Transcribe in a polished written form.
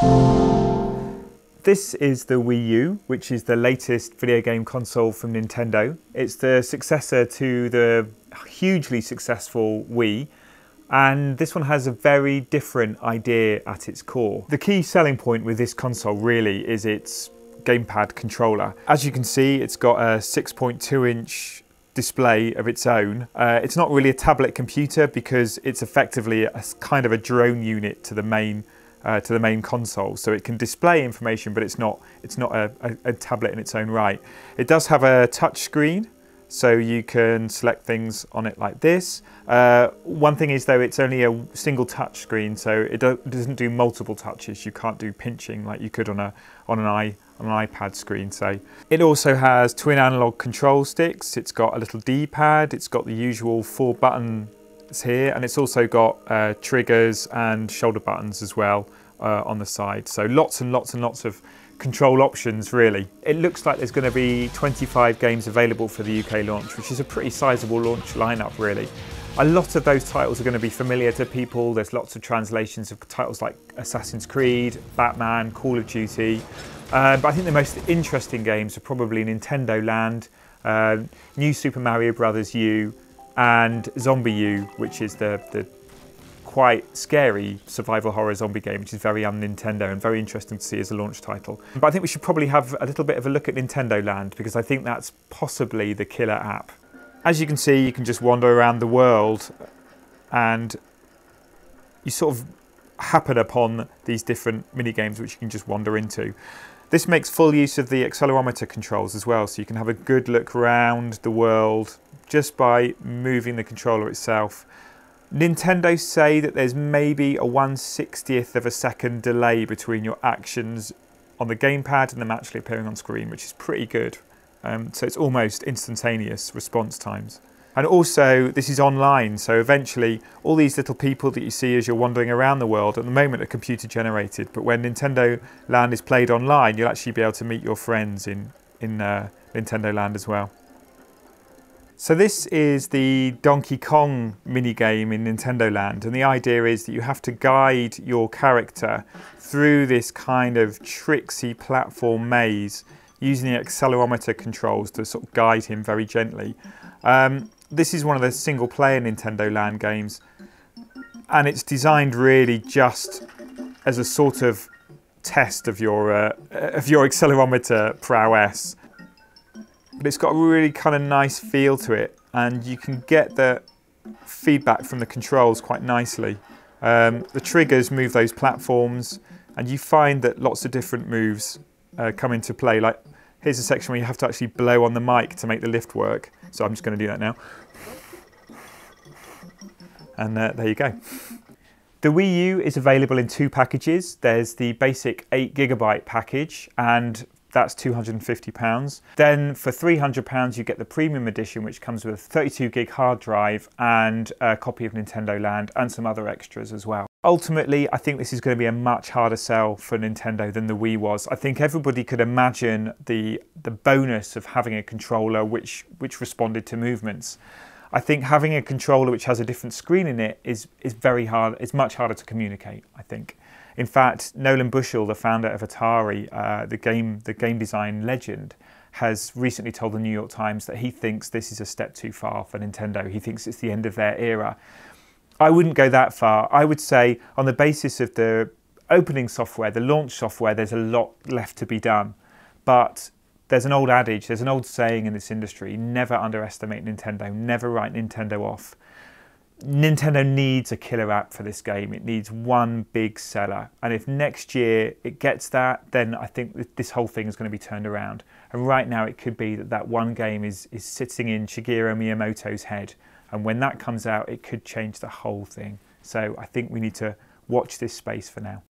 This is the Wii U, which is the latest video game console from Nintendo. It's the successor to the hugely successful Wii, and this one has a very different idea at its core. The key selling point with this console really is its gamepad controller. As you can see, it's got a 6.2-inch display of its own. It's not really a tablet computer because it's effectively a kind of a drone unit to the main console, so it can display information, but it's not a tablet in its own right. It does have a touch screen, so you can select things on it like this. One thing is though, it's only a single touch screen, so it doesn't do multiple touches. You can't do pinching like you could on an iPad screen, say. It also has twin analog control sticks. It's got a little D-pad. It's got the usual 4 buttons here, and it's also got triggers and shoulder buttons as well on the side. So lots and lots and lots of control options really. It looks like there's going to be 25 games available for the UK launch, which is a pretty sizable launch lineup really. A lot of those titles are going to be familiar to people. There's lots of translations of titles like Assassin's Creed, Batman, Call of Duty. But I think the most interesting games are probably Nintendo Land, New Super Mario Bros. U, and Zombie U, which is the quite scary survival horror zombie game, which is very un-Nintendo and very interesting to see as a launch title. But I think we should probably have a little bit of a look at Nintendo Land, because I think that's possibly the killer app. As you can see, you can just wander around the world and you sort of happen upon these different mini games which you can just wander into. This makes full use of the accelerometer controls as well, so you can have a good look around the world just by moving the controller itself. Nintendo say that there's maybe a 1/60th of a second delay between your actions on the gamepad and them actually appearing on screen, which is pretty good. So it's almost instantaneous response times. And also, this is online, so eventually all these little people that you see as you're wandering around the world at the moment are computer generated, but when Nintendo Land is played online, you'll actually be able to meet your friends in Nintendo Land as well. So this is the Donkey Kong minigame in Nintendo Land, and the idea is that you have to guide your character through this kind of tricksy platform maze using the accelerometer controls to sort of guide him very gently. This is one of the single-player Nintendo Land games, and it's designed really just as a sort of test of your accelerometer prowess. But it's got a really kind of nice feel to it, and you can get the feedback from the controls quite nicely. The triggers move those platforms, and you find that lots of different moves come into play. Like, here's a section where you have to actually blow on the mic to make the lift work. So I'm just going to do that now. And there you go. The Wii U is available in 2 packages. There's the basic 8GB package, and that's £250. Then for £300 you get the premium edition, which comes with a 32GB hard drive and a copy of Nintendo Land and some other extras as well. Ultimately, I think this is going to be a much harder sell for Nintendo than the Wii was. I think everybody could imagine the bonus of having a controller which responded to movements. I think having a controller which has a different screen in it is very hard. It's much harder to communicate, I think. In fact, Nolan Bushnell, the founder of Atari, the game design legend, has recently told the New York Times that he thinks this is a step too far for Nintendo. He thinks it's the end of their era. I wouldn't go that far. I would say on the basis of the opening software, the launch software, there's a lot left to be done. But there's an old adage, there's an old saying in this industry: never underestimate Nintendo, never write Nintendo off. Nintendo needs a killer app for this game. It needs one big seller. And if next year it gets that, then I think this whole thing is going to be turned around. And right now it could be that one game is sitting in Shigeru Miyamoto's head. And when that comes out, it could change the whole thing. So I think we need to watch this space for now.